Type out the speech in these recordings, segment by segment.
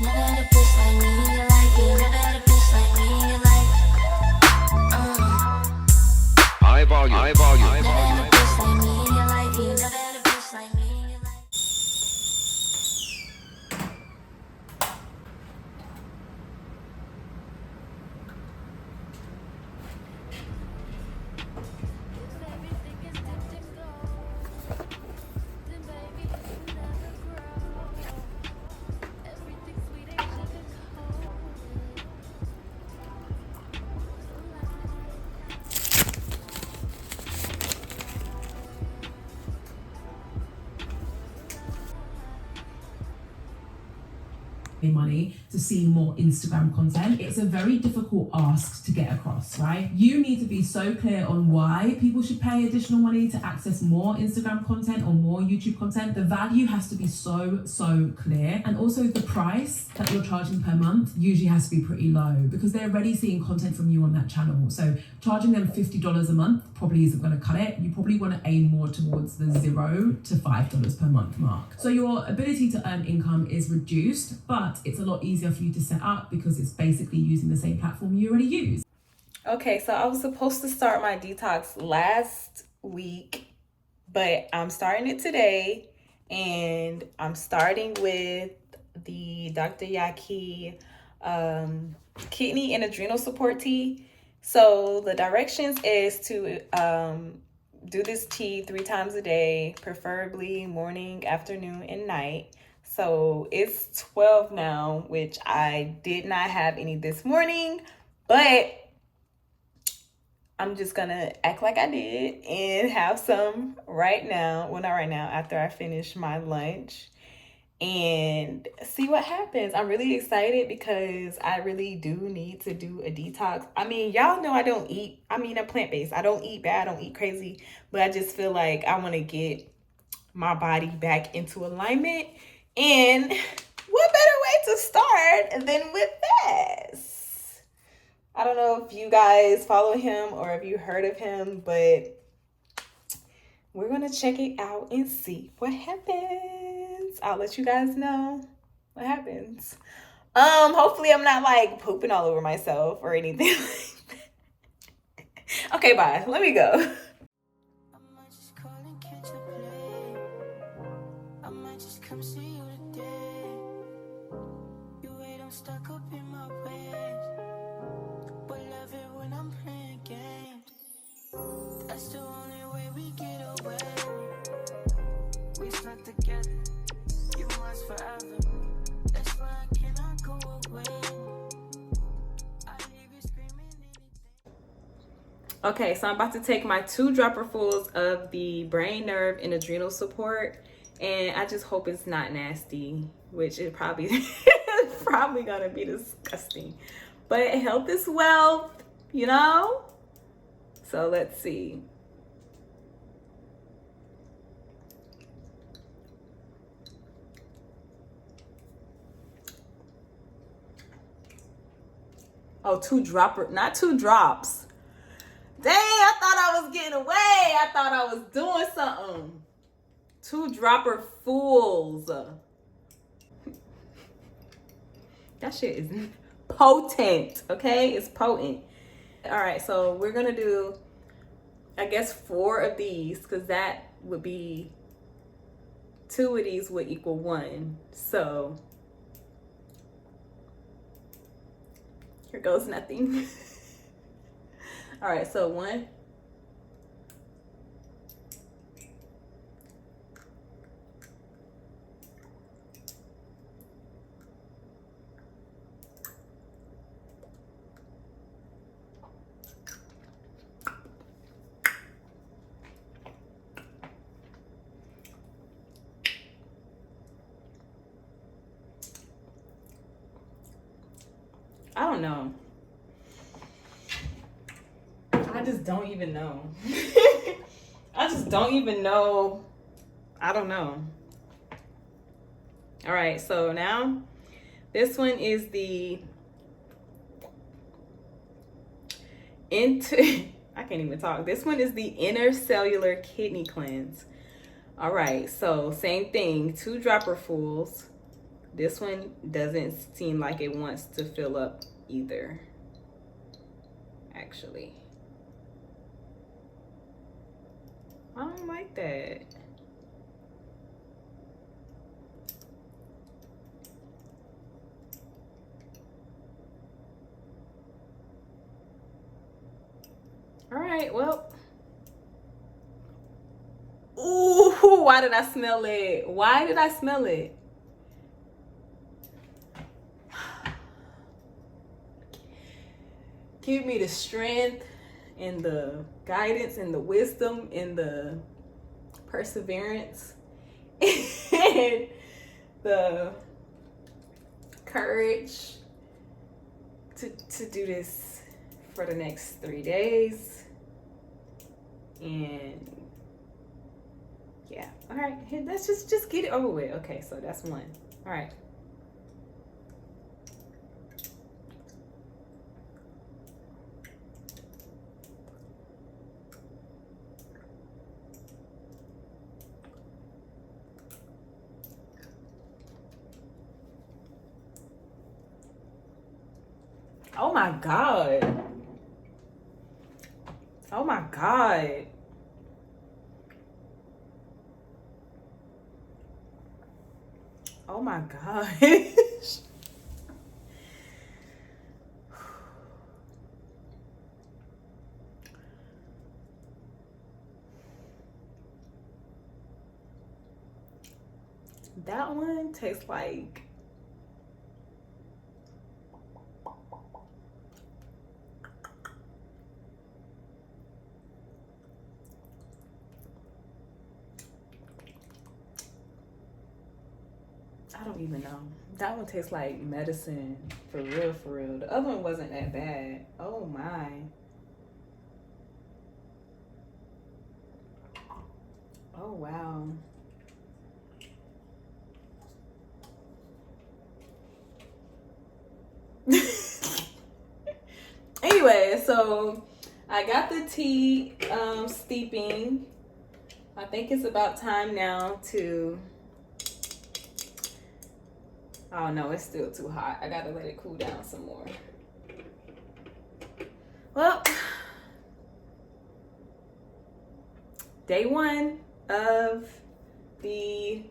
Never had a bitch like me in your life. You never had a bitch like me in your life. High volume. High volume. Never had a bitch like me in your life. You never had a bitch like me in your life. Money to see more Instagram content. It's a very difficult ask to get across, right? You need to be so clear on why people should pay additional money to access more Instagram content or more YouTube content. The value has to be so clear, and also the price that you're charging per month usually has to be pretty low because they're already seeing content from you on that channel. So charging them $50 a month probably isn't going to cut it. You probably want to aim more towards the $0 to $5 per month mark. So your ability to earn income is reduced, but it's a lot easier for you to set up because it's basically using the same platform you already use. Okay, so I was supposed to start my detox last week, but I'm starting it today, and I'm starting with the Dr. Yahki kidney and adrenal support tea. So the directions is to do this tea 3 times a day, preferably morning, afternoon, and night. So it's 12 now, which I did not have any this morning, but I'm just gonna act like I did and have some right now. Well, not right now, after I finish my lunch, and see what happens. I'm really excited because I really do need to do a detox. I mean, y'all know I'm plant-based. I don't eat bad, I don't eat crazy, but I just feel like I want to get my body back into alignment. And what better way to start than with this? I don't know if you guys follow him or if you heard of him, but we're going to check it out and see what happens. I'll let you guys know what happens. Hopefully I'm not like pooping all over myself or anything like that. Okay, bye. Let me go. Stuck up in my ways, but love it when I'm playing games. That's the only way we get away. We stuck together, you and us forever. That's why I cannot go away. I leave you screaming anything. Okay, so I'm about to take my 2 dropperfuls of the brain, nerve, and adrenal support, and I just hope it's not nasty, which it probably is probably gonna be disgusting. But health is wealth, you know? So let's see. Oh, 2 dropper, not 2 drops. Dang, I thought I was getting away. I thought I was doing something. 2 dropper fools. That shit is potent, okay? It's potent. All right, so we're gonna do, I guess, 4 of these, because that would be, 2 of these would equal 1. So here goes nothing. All right, so 1, 2. I don't know. I just don't even know. I just don't even know. I don't know. All right, so now this one is the I can't even talk. This one is the intercellular kidney cleanse. All right, so same thing, 2 dropperfuls This one doesn't seem like it wants to fill up either, actually. I don't like that. All right, well. Ooh, why did I smell it? Why did I smell it? Give me the strength and the guidance and the wisdom and the perseverance and the courage to do this for the next 3 days. And yeah, all right, let's just get it over with. Okay, so that's one. All right. Oh my God. Oh my God. Oh my gosh. That one tastes like I don't even know. That one tastes like medicine, for real, for real. The other one wasn't that bad. Oh my. Oh wow. Anyway, so I got the tea steeping. I think it's about time now to, oh no, it's still too hot. I gotta let it cool down some more. Well, day 1 of the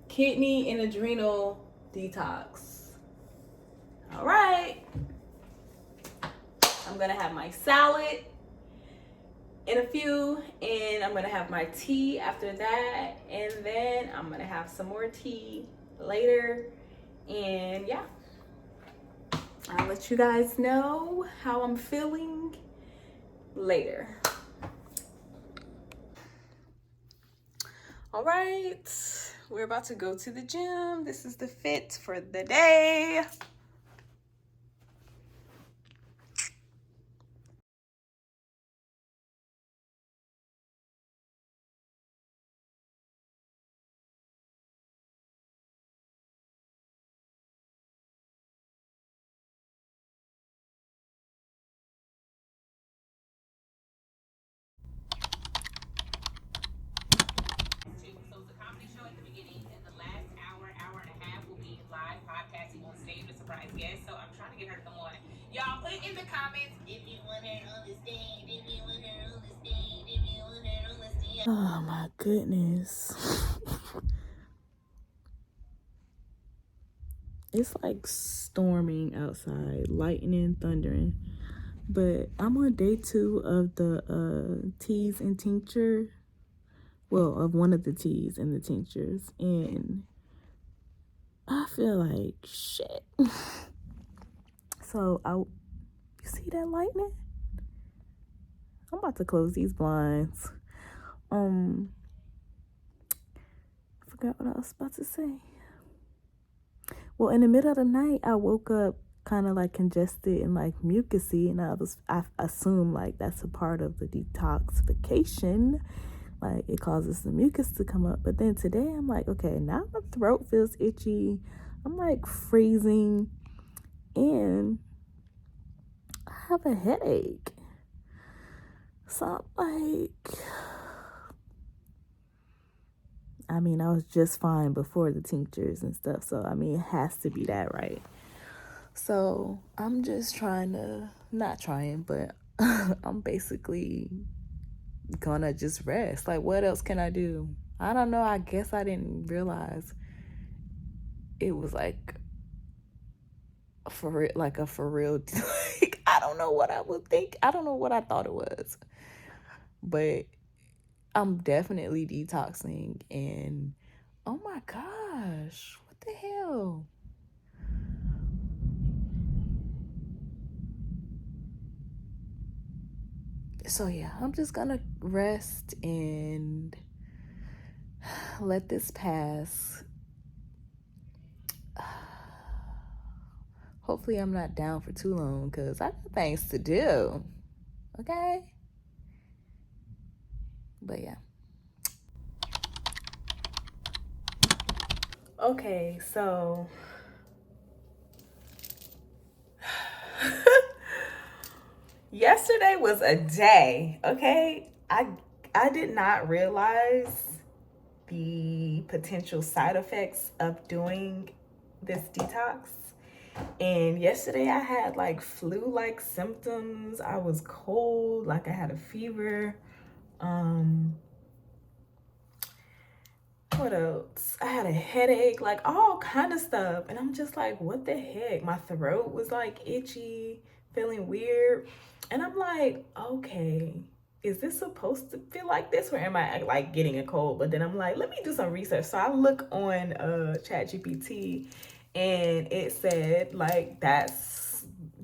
kidney and adrenal detox. All right. I'm gonna have my salad in a few, and I'm gonna have my tea after that, and then I'm gonna have some more tea later. And yeah, I'll let you guys know how I'm feeling later. All right, we're about to go to the gym. This is the fit for the day. So it's a comedy show at the beginning, and the last hour, hour and a half will be live podcasting on stage with surprise guests. So I'm trying to get her to come on. Y'all put in the comments if you want her on the stage, if you want her on the stage, if you want her on the stage. Oh my goodness. It's like storming outside, lightning, thundering. But I'm on day 2 of the teas and tincture. Well, of one of the teas and the tinctures. And I feel like shit. So, you see that lightning? I'm about to close these blinds. I forgot what I was about to say. Well, in the middle of the night, I woke up kind of like congested and like mucusy, and I assumed like that's a part of the detoxification. Like it causes the mucus to come up. But then today I'm like, okay, now my throat feels itchy. I'm like freezing, and I have a headache. So I'm like, I mean, I was just fine before the tinctures and stuff. So, I mean, it has to be that, right? So, I'm just not trying, but I'm basically gonna just rest. Like, what else can I do? I don't know. I guess I didn't realize it was like for real, like a for real. Like, I don't know what I would think. I don't know what I thought it was, but I'm definitely detoxing. And oh my gosh, what the hell? So yeah, I'm just gonna rest and let this pass. Hopefully I'm not down for too long because I got things to do. Okay? But yeah. Okay, so yesterday was a day, okay? I did not realize the potential side effects of doing this detox. And yesterday I had like flu-like symptoms. I was cold, like I had a fever. What else? I had a headache, like all kind of stuff. And I'm just like, what the heck? My throat was like itchy, feeling weird. And I'm like, okay, is this supposed to feel like this, or am I like getting a cold? But then I'm like, let me do some research. So I look on ChatGPT, and it said like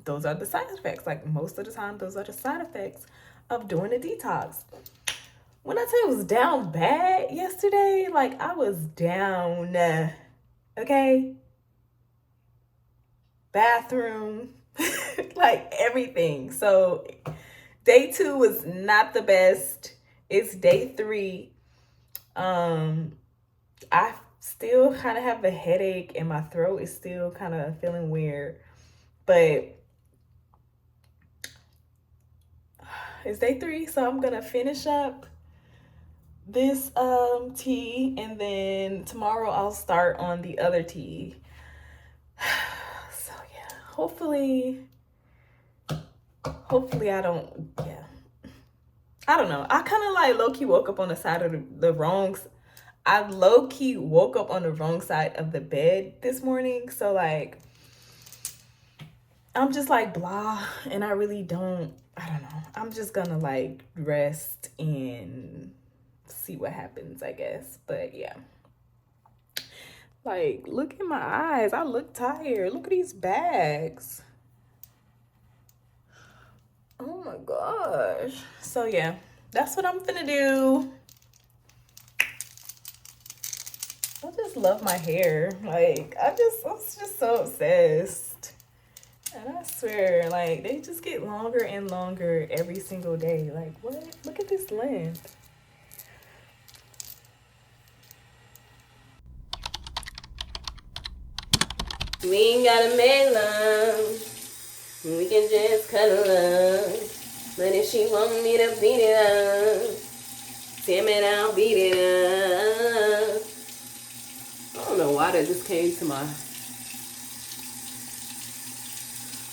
those are the side effects. Like most of the time, those are the side effects of doing a detox. When I tell you I was down bad yesterday, like I was down, okay? Bathroom, like everything. So day 2 was not the best. It's day 3. I still kind of have a headache and my throat is still kind of feeling weird. But it's day 3, so I'm gonna finish up this tea, and then tomorrow I'll start on the other tea. So yeah, hopefully I don't, yeah, I don't know. I kind of like low-key woke up on the side of the wrong, I low-key woke up on the wrong side of the bed this morning. So like I'm just like blah, and I really don't, I don't know. I'm just gonna like rest and see what happens, I guess. But yeah, like look at my eyes, I look tired. Look at these bags. Oh my gosh. So yeah, that's what I'm finna do. I just love my hair. Like I'm just so obsessed. And I swear, like they just get longer and longer every single day. Like what? Look at this length. We ain't gotta make love. We can just cuddle up. But if she want me to beat it up, damn it, I'll beat it up. I don't know why that just came to my...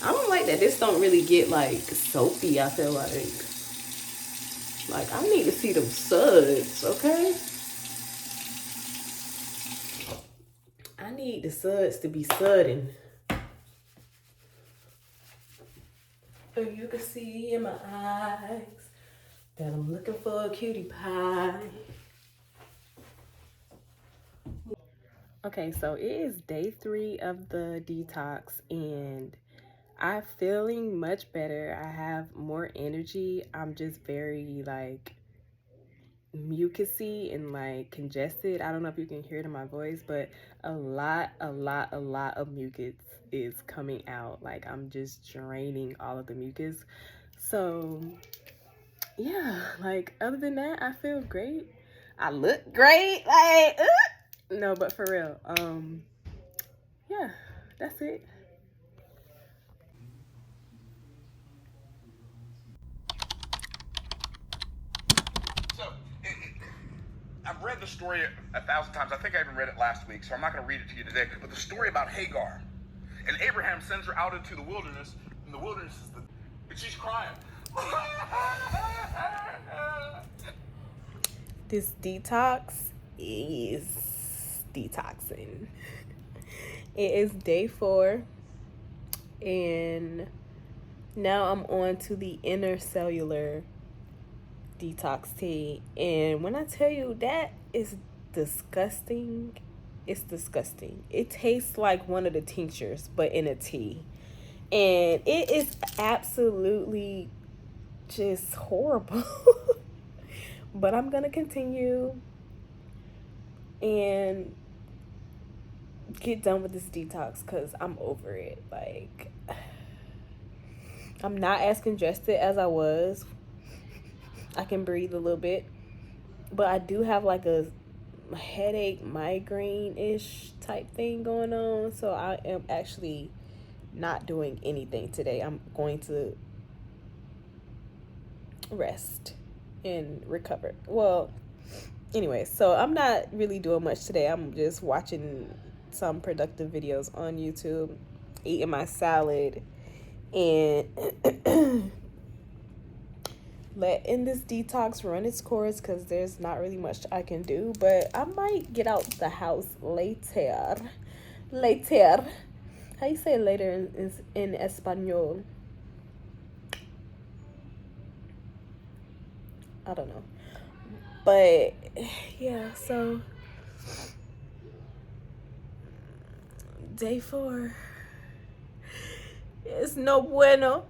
I don't like that this don't really get like soapy, I feel like. Like I need to see them suds, okay? I need the suds to be sudding. So you can see in my eyes that I'm looking for a cutie pie. Okay, so it is day 3 of the detox, and I'm feeling much better. I have more energy. I'm just very like mucusy and like congested. I don't know if you can hear it in my voice, but a lot of mucus is coming out. Like I'm just draining all of the mucus. So yeah, like other than that, I feel great. I look great. Like no, but for real, yeah, that's it. So, I'm read the story 1,000 times. I think I even read it last week, so I'm not going to read it to you today. But the story about Hagar. And Abraham sends her out into the wilderness, and the wilderness is and she's crying. This detox is detoxing. It is day 4, and now I'm on to the intercellular detox tea. And when I tell you that is disgusting, it's disgusting. It tastes like one of the tinctures, but in a tea. And it is absolutely just horrible. But I'm gonna continue and get done with this detox because I'm over it. Like, I'm not as congested as I was. I can breathe a little bit, but I do have like a headache, migraine-ish type thing going on. So I am actually not doing anything today. I'm going to rest and recover. Well, anyway, so I'm not really doing much today. I'm just watching some productive videos on YouTube, eating my salad, and letting this detox run its course because there's not really much I can do. But I might get out the house later. How you say later in Espanol? I don't know. But yeah, so day 4 is no bueno.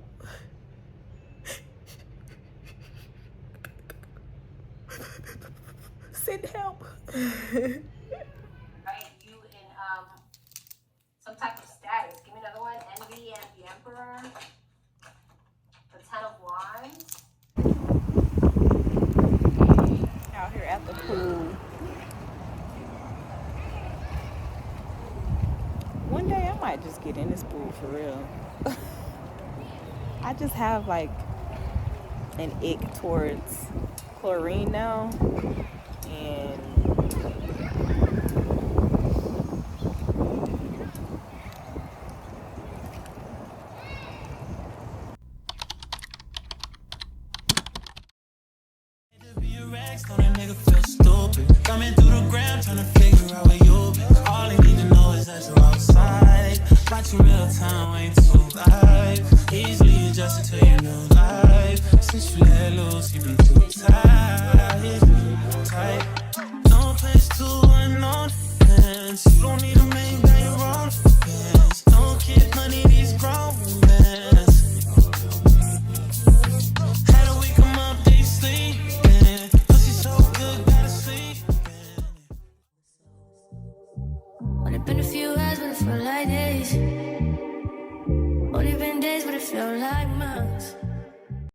Send help. Right, you in some type of status. Give me another one. Envy and the Emperor. The 10 of Wands. Out here at the pool. One day I might just get in this pool for real. I just have like an ick towards chlorine now, and on a nigga feel stupid. Coming through the ground, trying to figure out where you been. All I need to know is that you're outside. Watching real time, ain't too live. Easily adjusted to your new life. Since you let loose, you been too tight. No place to unknown fence. You don't need to make that your own fence. No kid, money, these grown men. How do we come up, they sleeping? Only been a few hours, but it felt like days. Only been days, but it felt like months.